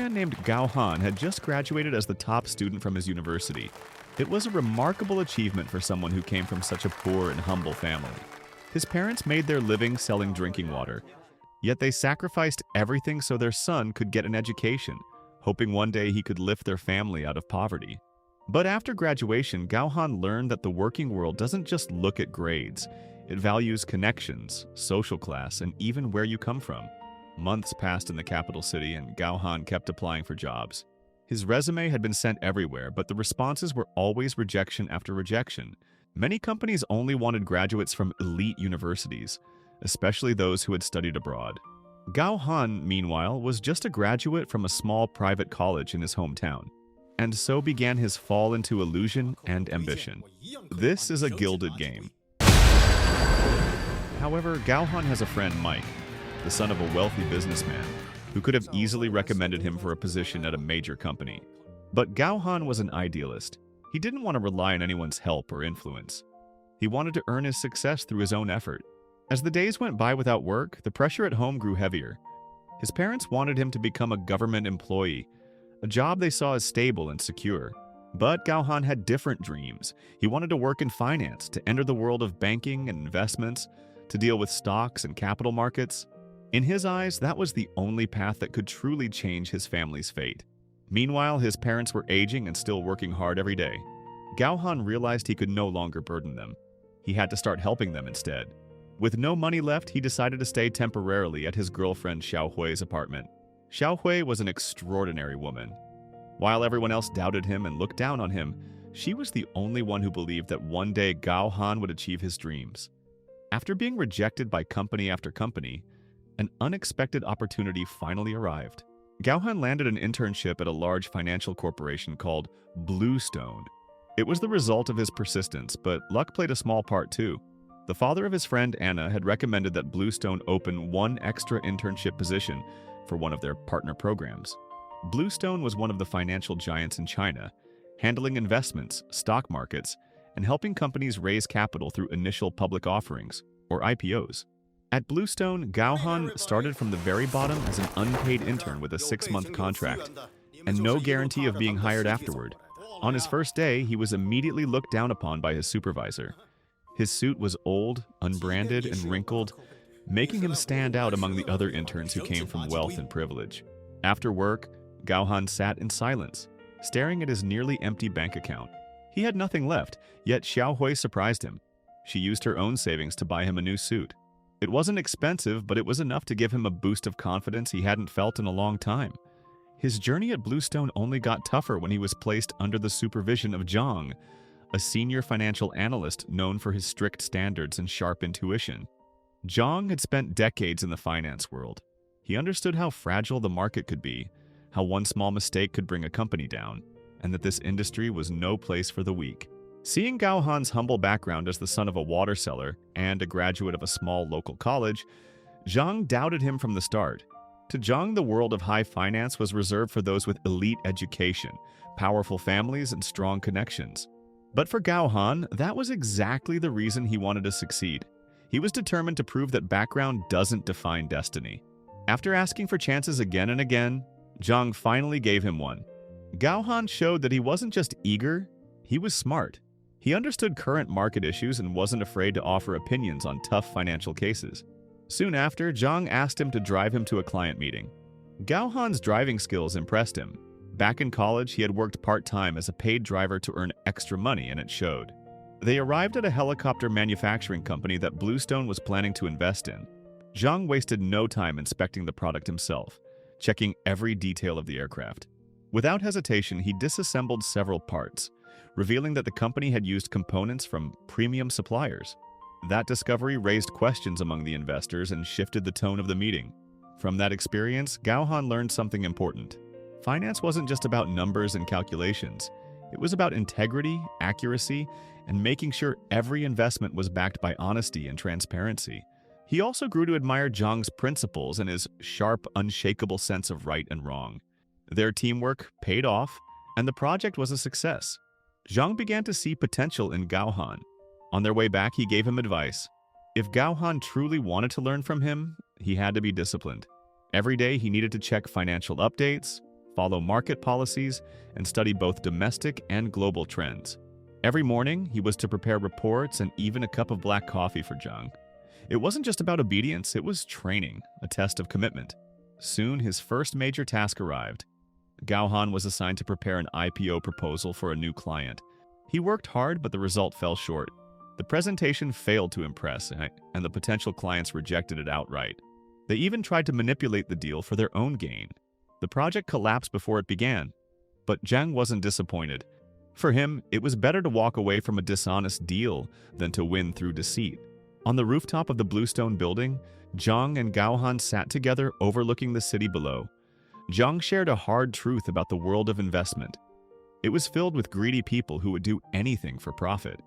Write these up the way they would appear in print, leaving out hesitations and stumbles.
man named Gao Han had just graduated as the top student from his university. It was a remarkable achievement for someone who came from such a poor and humble family. His parents made their living selling drinking water, yet they sacrificed everything so their son could get an education, hoping one day he could lift their family out of poverty. But after graduation, Gao Han learned that the working world doesn't just look at grades. It values connections, social class, and even where you come from. Months passed in the capital city, and Gao Han kept applying for jobs. His resume had been sent everywhere, but the responses were always rejection after rejection. Many companies only wanted graduates from elite universities, especially those who had studied abroad. Gao Han, meanwhile, was just a graduate from a small private college in his hometown. And so began his fall into illusion and ambition. This is a gilded game. However, Gao Han has a friend, Mike, the son of a wealthy businessman, who could have easily recommended him for a position at a major company. But Gao Han was an idealist. He didn't want to rely on anyone's help or influence. He wanted to earn his success through his own effort. As the days went by without work, the pressure at home grew heavier. His parents wanted him to become a government employee, a job they saw as stable and secure. But Gao Han had different dreams. He wanted to work in finance, to enter the world of banking and investments, to deal with stocks and capital markets. In his eyes, that was the only path that could truly change his family's fate. Meanwhile, his parents were aging and still working hard every day. Gao Han realized he could no longer burden them. He had to start helping them instead. With no money left, he decided to stay temporarily at his girlfriend Xiao Hui's apartment. Xiao Hui was an extraordinary woman. While everyone else doubted him and looked down on him, she was the only one who believed that one day Gao Han would achieve his dreams. After being rejected by company after company, an unexpected opportunity finally arrived. Gao Han landed an internship at a large financial corporation called Bluestone. It was the result of his persistence, but luck played a small part too. The father of his friend Anna had recommended that Bluestone open one extra internship position for one of their partner programs. Bluestone was one of the financial giants in China, handling investments, stock markets, and helping companies raise capital through initial public offerings, or IPOs. At Bluestone, Gao Han started from the very bottom as an unpaid intern with a 6-month contract, and no guarantee of being hired afterward. On his first day, he was immediately looked down upon by his supervisor. His suit was old, unbranded, and wrinkled, making him stand out among the other interns who came from wealth and privilege. After work, Gao Han sat in silence, staring at his nearly empty bank account. He had nothing left, yet Xiao Hui surprised him. She used her own savings to buy him a new suit. It wasn't expensive, but it was enough to give him a boost of confidence he hadn't felt in a long time. His journey at Bluestone only got tougher when he was placed under the supervision of Zhang, a senior financial analyst known for his strict standards and sharp intuition. Zhang had spent decades in the finance world. He understood how fragile the market could be, how one small mistake could bring a company down, and that this industry was no place for the weak. Seeing Gao Han's humble background as the son of a water seller and a graduate of a small local college, Zhang doubted him from the start. To Zhang, the world of high finance was reserved for those with elite education, powerful families, and strong connections. But for Gao Han, that was exactly the reason he wanted to succeed. He was determined to prove that background doesn't define destiny. After asking for chances again and again, Zhang finally gave him one. Gao Han showed that he wasn't just eager, he was smart. He understood current market issues and wasn't afraid to offer opinions on tough financial cases. Soon after, Zhang asked him to drive him to a client meeting. Gao Han's driving skills impressed him. Back in college, he had worked part-time as a paid driver to earn extra money, and it showed. They arrived at a helicopter manufacturing company that Bluestone was planning to invest in. Zhang wasted no time inspecting the product himself, checking every detail of the aircraft. Without hesitation, he disassembled several parts, revealing that the company had used components from premium suppliers. That discovery raised questions among the investors and shifted the tone of the meeting. From that experience, Gao Han learned something important. Finance wasn't just about numbers and calculations. It was about integrity, accuracy, and making sure every investment was backed by honesty and transparency. He also grew to admire Zhang's principles and his sharp, unshakable sense of right and wrong. Their teamwork paid off, and the project was a success. Zhang began to see potential in Gao Han. On their way back, he gave him advice. If Gao Han truly wanted to learn from him, he had to be disciplined. Every day, he needed to check financial updates, follow market policies, and study both domestic and global trends. Every morning, he was to prepare reports and even a cup of black coffee for Zhang. It wasn't just about obedience, it was training, a test of commitment. Soon, his first major task arrived. Gao Han was assigned to prepare an IPO proposal for a new client. He worked hard, but the result fell short. The presentation failed to impress, and the potential clients rejected it outright. They even tried to manipulate the deal for their own gain. The project collapsed before it began. But Zhang wasn't disappointed. For him, it was better to walk away from a dishonest deal than to win through deceit. On the rooftop of the Bluestone building, Zhang and Gao Han sat together overlooking the city below. Zhang shared a hard truth about the world of investment. It was filled with greedy people who would do anything for profit.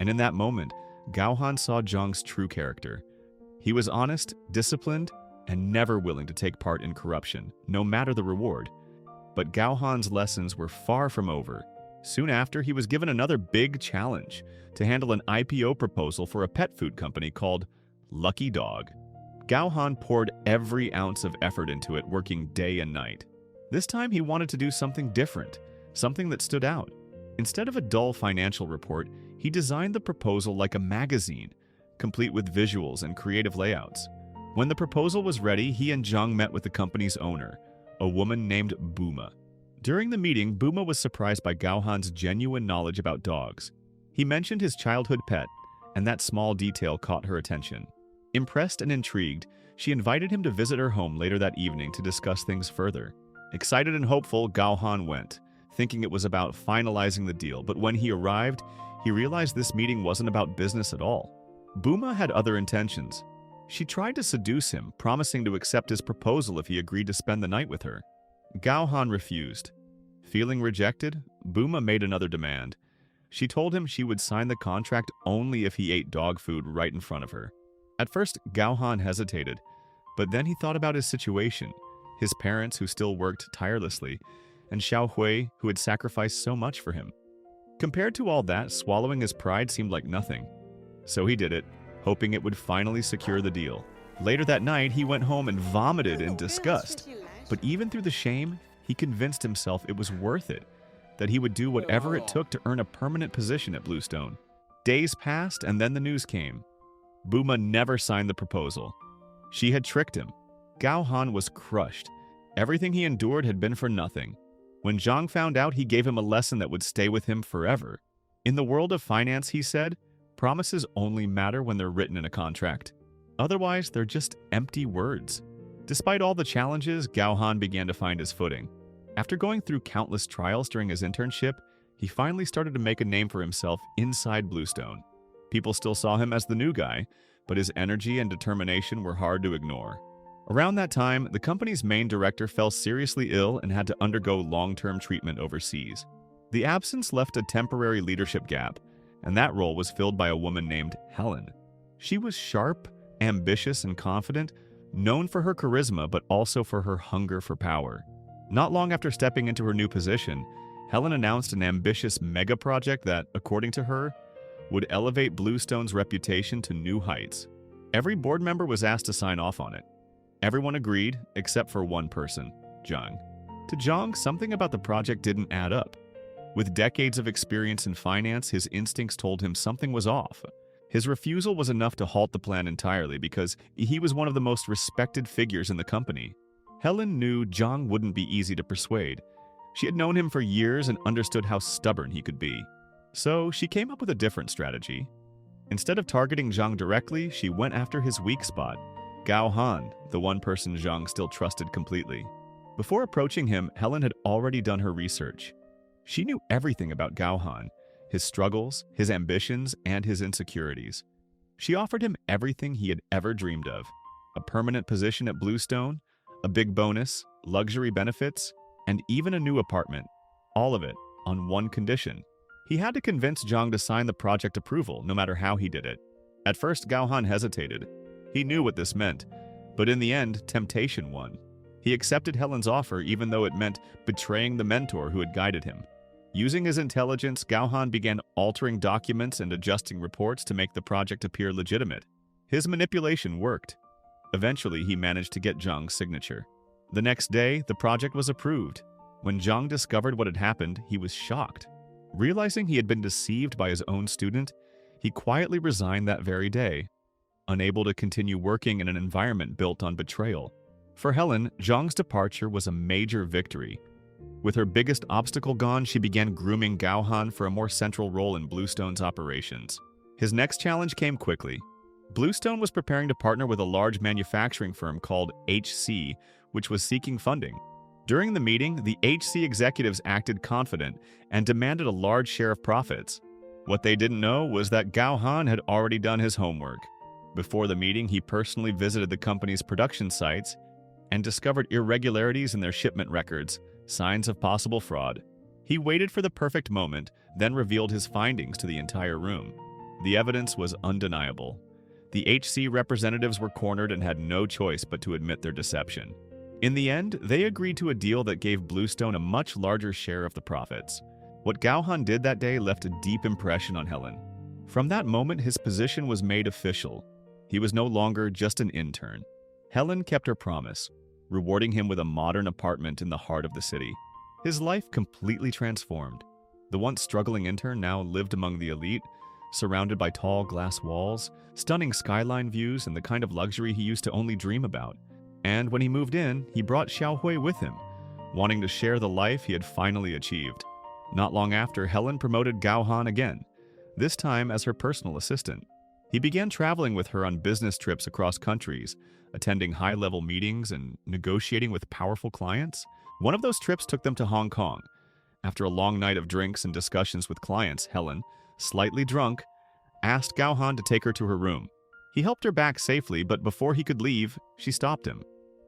And in that moment, Gao Han saw Zhang's true character. He was honest, disciplined, and never willing to take part in corruption, no matter the reward. But Gao Han's lessons were far from over. Soon after, he was given another big challenge to handle an IPO proposal for a pet food company called Lucky Dog. Gao Han poured every ounce of effort into it, working day and night. This time, he wanted to do something different, something that stood out. Instead of a dull financial report, he designed the proposal like a magazine, complete with visuals and creative layouts. When the proposal was ready, he and Zhang met with the company's owner, a woman named Buma. During the meeting, Buma was surprised by Gao Han's genuine knowledge about dogs. He mentioned his childhood pet, and that small detail caught her attention. Impressed and intrigued, she invited him to visit her home later that evening to discuss things further. Excited and hopeful, Gao Han went, thinking it was about finalizing the deal, but when he arrived, he realized this meeting wasn't about business at all. Buma had other intentions. She tried to seduce him, promising to accept his proposal if he agreed to spend the night with her. Gao Han refused. Feeling rejected, Buma made another demand. She told him she would sign the contract only if he ate dog food right in front of her. At first, Gao Han hesitated, but then he thought about his situation, his parents who still worked tirelessly, and Xiao Hui who had sacrificed so much for him. Compared to all that, swallowing his pride seemed like nothing. So he did it, hoping it would finally secure the deal. Later that night, he went home and vomited in disgust. But even through the shame, he convinced himself it was worth it, that he would do whatever it took to earn a permanent position at Bluestone. Days passed, and then the news came. Buma never signed the proposal. She had tricked him. Gao Han was crushed. Everything he endured had been for nothing. When Zhang found out, he gave him a lesson that would stay with him forever. In the world of finance, he said, promises only matter when they're written in a contract. Otherwise, they're just empty words. Despite all the challenges, Gao Han began to find his footing. After going through countless trials during his internship, he finally started to make a name for himself inside Bluestone. People still saw him as the new guy, but his energy and determination were hard to ignore. Around that time, the company's main director fell seriously ill and had to undergo long-term treatment overseas. The absence left a temporary leadership gap, and that role was filled by a woman named Helen. She was sharp, ambitious, and confident, known for her charisma but also for her hunger for power. Not long after stepping into her new position, Helen announced an ambitious mega project that, according to her, would elevate Bluestone's reputation to new heights. Every board member was asked to sign off on it. Everyone agreed, except for one person, Zhang. To Zhang, something about the project didn't add up. With decades of experience in finance, his instincts told him something was off. His refusal was enough to halt the plan entirely because he was one of the most respected figures in the company. Helen knew Zhang wouldn't be easy to persuade. She had known him for years and understood how stubborn he could be. So she came up with a different strategy. Instead of targeting Zhang directly, she went after his weak spot, Gao Han, the one person Zhang still trusted completely. Before approaching him, Helen had already done her research. She knew everything about Gao Han, his struggles, his ambitions, and his insecurities. She offered him everything he had ever dreamed of: a permanent position at Bluestone, a big bonus, luxury benefits, and even a new apartment. All of it on one condition. He had to convince Zhang to sign the project approval, no matter how he did it. At first, Gao Han hesitated. He knew what this meant, but in the end, temptation won. He accepted Helen's offer even though it meant betraying the mentor who had guided him. Using his intelligence, Gao Han began altering documents and adjusting reports to make the project appear legitimate. His manipulation worked. Eventually, he managed to get Zhang's signature. The next day, the project was approved. When Zhang discovered what had happened, he was shocked. Realizing he had been deceived by his own student, he quietly resigned that very day, unable to continue working in an environment built on betrayal. For Helen, Zhang's departure was a major victory. With her biggest obstacle gone, she began grooming Gao Han for a more central role in Bluestone's operations. His next challenge came quickly. Bluestone was preparing to partner with a large manufacturing firm called HC, which was seeking funding. During the meeting, the HC executives acted confident and demanded a large share of profits. What they didn't know was that Gao Han had already done his homework. Before the meeting, he personally visited the company's production sites and discovered irregularities in their shipment records, signs of possible fraud. He waited for the perfect moment, then revealed his findings to the entire room. The evidence was undeniable. The HC representatives were cornered and had no choice but to admit their deception. In the end, they agreed to a deal that gave Bluestone a much larger share of the profits. What Gao Han did that day left a deep impression on Helen. From that moment, his position was made official. He was no longer just an intern. Helen kept her promise, rewarding him with a modern apartment in the heart of the city. His life completely transformed. The once struggling intern now lived among the elite, surrounded by tall glass walls, stunning skyline views, and the kind of luxury he used to only dream about. And when he moved in, he brought Xiaohui with him, wanting to share the life he had finally achieved. Not long after, Helen promoted Gao Han again, this time as her personal assistant. He began traveling with her on business trips across countries, attending high-level meetings and negotiating with powerful clients. One of those trips took them to Hong Kong. After a long night of drinks and discussions with clients, Helen, slightly drunk, asked Gao Han to take her to her room. He helped her back safely, but before he could leave, she stopped him.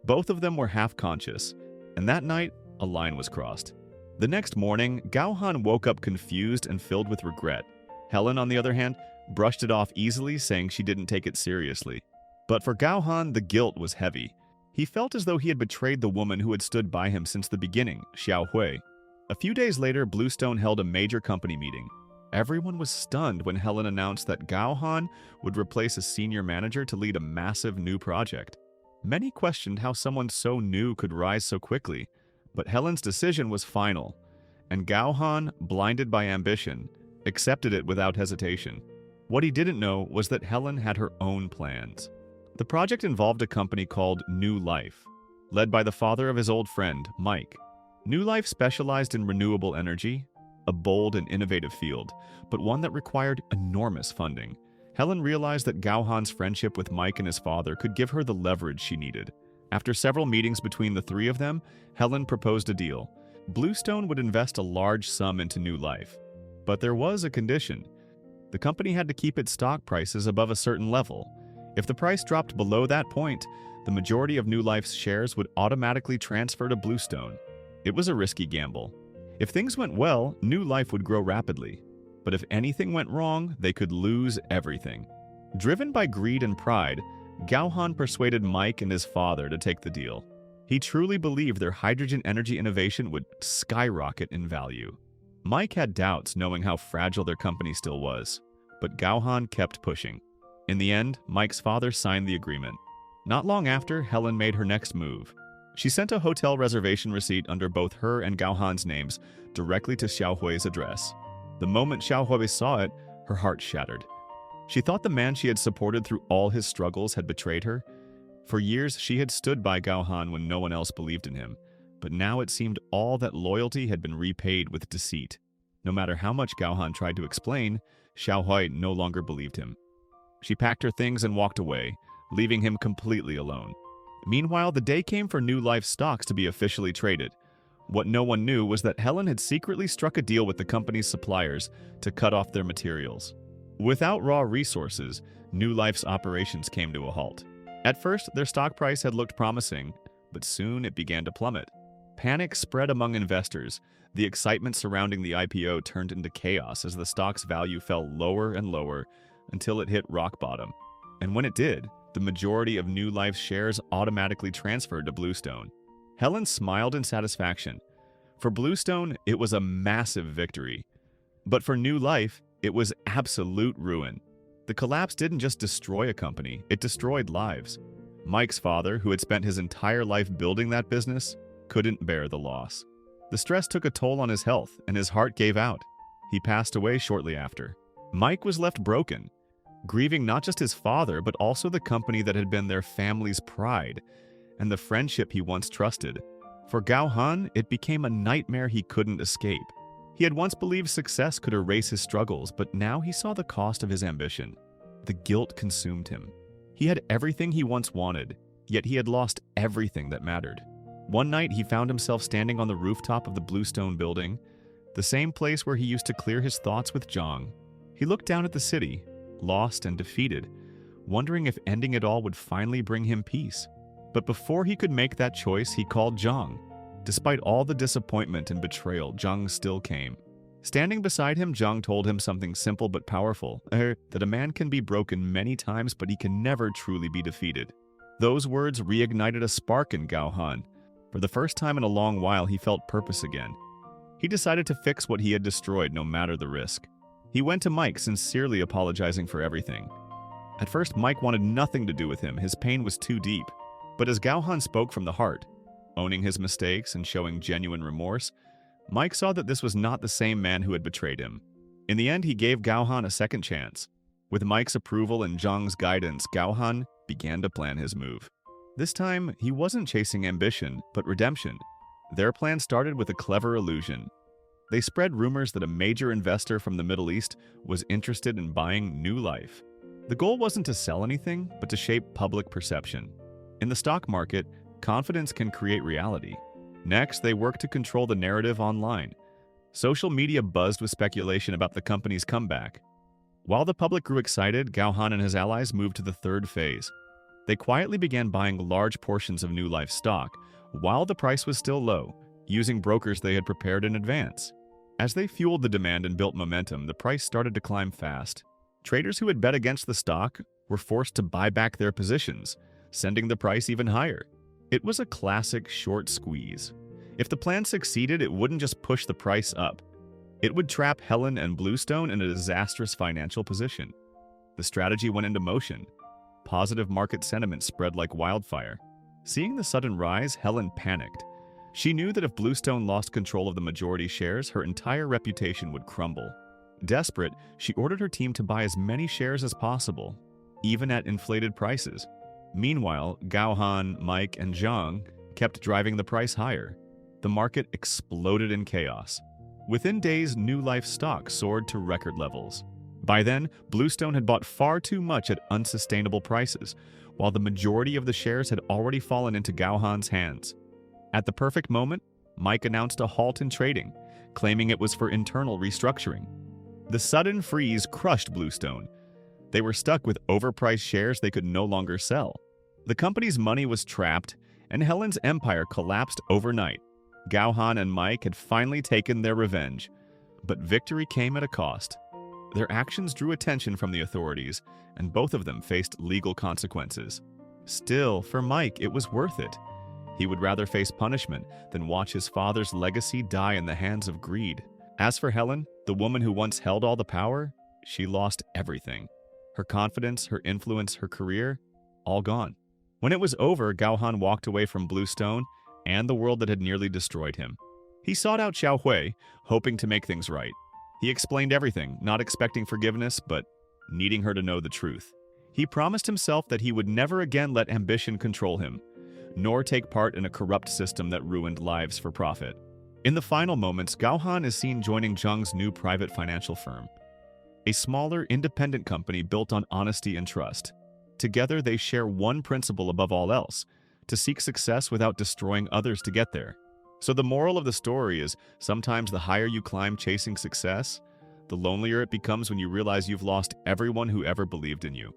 Both of them were half-conscious, and that night, a line was crossed. The next morning, Gao Han woke up confused and filled with regret. Helen, on the other hand, brushed it off easily, saying she didn't take it seriously. But for Gao Han, the guilt was heavy. He felt as though he had betrayed the woman who had stood by him since the beginning, Xiaohui. A few days later, Bluestone held a major company meeting. Everyone was stunned when Helen announced that Gao Han would replace a senior manager to lead a massive new project. Many questioned how someone so new could rise so quickly, but Helen's decision was final, and Gao Han, blinded by ambition, accepted it without hesitation. What he didn't know was that Helen had her own plans. The project involved a company called New Life, led by the father of his old friend, Mike. New Life specialized in renewable energy, a bold and innovative field, but one that required enormous funding. Helen realized that Gao Han's friendship with Mike and his father could give her the leverage she needed. After several meetings between the three of them, Helen proposed a deal. Bluestone would invest a large sum into New Life. But there was a condition. The company had to keep its stock prices above a certain level. If the price dropped below that point, the majority of New Life's shares would automatically transfer to Bluestone. It was a risky gamble. If things went well, New Life would grow rapidly. But if anything went wrong, they could lose everything. Driven by greed and pride, Gao Han persuaded Mike and his father to take the deal. He truly believed their hydrogen energy innovation would skyrocket in value. Mike had doubts, knowing how fragile their company still was, but Gao Han kept pushing. In the end, Mike's father signed the agreement. Not long after, Helen made her next move. She sent a hotel reservation receipt under both her and Gao Han's names directly to Xiaohui's address. The moment Xiaohui saw it, her heart shattered. She thought the man she had supported through all his struggles had betrayed her. For years, she had stood by Gao Han when no one else believed in him, but now it seemed all that loyalty had been repaid with deceit. No matter how much Gao Han tried to explain, Xiaohui no longer believed him. She packed her things and walked away, leaving him completely alone. Meanwhile, the day came for New Life stocks to be officially traded. What no one knew was that Helen had secretly struck a deal with the company's suppliers to cut off their materials. Without raw resources, New Life's operations came to a halt. At first, their stock price had looked promising, but soon it began to plummet. Panic spread among investors. The excitement surrounding the IPO turned into chaos as the stock's value fell lower and lower until it hit rock bottom. And when it did, the majority of New Life's shares automatically transferred to Bluestone. Helen smiled in satisfaction. For Bluestone, it was a massive victory. But for New Life, it was absolute ruin. The collapse didn't just destroy a company, it destroyed lives. Mike's father, who had spent his entire life building that business, couldn't bear the loss. The stress took a toll on his health, and his heart gave out. He passed away shortly after. Mike was left broken, grieving not just his father, but also the company that had been their family's pride and the friendship he once trusted. For Gao Han, it became a nightmare he couldn't escape. He had once believed success could erase his struggles, but now he saw the cost of his ambition. The guilt consumed him. He had everything he once wanted, yet he had lost everything that mattered. One night, he found himself standing on the rooftop of the Bluestone building, the same place where he used to clear his thoughts with Zhang. He looked down at the city, lost and defeated, wondering if ending it all would finally bring him peace. But before he could make that choice, he called Zhang. Despite all the disappointment and betrayal, Zhang still came. Standing beside him, Zhang told him something simple but powerful, that a man can be broken many times, but he can never truly be defeated. Those words reignited a spark in Gao Han. For the first time in a long while, he felt purpose again. He decided to fix what he had destroyed, no matter the risk. He went to Mike, sincerely apologizing for everything. At first, Mike wanted nothing to do with him. His pain was too deep. But as Gao Han spoke from the heart, owning his mistakes and showing genuine remorse, Mike saw that this was not the same man who had betrayed him. In the end, he gave Gao Han a second chance. With Mike's approval and Zhang's guidance, Gao Han began to plan his move. This time, he wasn't chasing ambition, but redemption. Their plan started with a clever illusion. They spread rumors that a major investor from the Middle East was interested in buying New Life. The goal wasn't to sell anything, but to shape public perception. In the stock market, confidence can create reality. Next, they worked to control the narrative online. Social media buzzed with speculation about the company's comeback. While the public grew excited, Gao Han and his allies moved to the third phase. They quietly began buying large portions of New Life stock, while the price was still low, using brokers they had prepared in advance. As they fueled the demand and built momentum, the price started to climb fast. Traders who had bet against the stock were forced to buy back their positions, sending the price even higher. It was a classic short squeeze. If the plan succeeded, it wouldn't just push the price up. It would trap Helen and Bluestone in a disastrous financial position. The strategy went into motion. Positive market sentiment spread like wildfire. Seeing the sudden rise, Helen panicked. She knew that if Bluestone lost control of the majority shares, her entire reputation would crumble. Desperate, she ordered her team to buy as many shares as possible, even at inflated prices. Meanwhile, Gao Han, Mike, and Zhang kept driving the price higher. The market exploded in chaos. Within days, New Life stock soared to record levels. By then, Bluestone had bought far too much at unsustainable prices, while the majority of the shares had already fallen into Gao Han's hands. At the perfect moment, Mike announced a halt in trading, claiming it was for internal restructuring. The sudden freeze crushed Bluestone. They were stuck with overpriced shares they could no longer sell. The company's money was trapped, and Helen's empire collapsed overnight. Gao Han and Mike had finally taken their revenge, but victory came at a cost. Their actions drew attention from the authorities, and both of them faced legal consequences. Still, for Mike, it was worth it. He would rather face punishment than watch his father's legacy die in the hands of greed. As for Helen, the woman who once held all the power, she lost everything. Her confidence, her influence, her career, all gone. When it was over, Gao Han walked away from Bluestone and the world that had nearly destroyed him. He sought out Xiao Hui, hoping to make things right. He explained everything, not expecting forgiveness, but needing her to know the truth. He promised himself that he would never again let ambition control him, nor take part in a corrupt system that ruined lives for profit. In the final moments, Gao Han is seen joining Zhang's new private financial firm, a smaller, independent company built on honesty and trust. Together, they share one principle above all else: to seek success without destroying others to get there. So the moral of the story is, sometimes the higher you climb chasing success, the lonelier it becomes when you realize you've lost everyone who ever believed in you.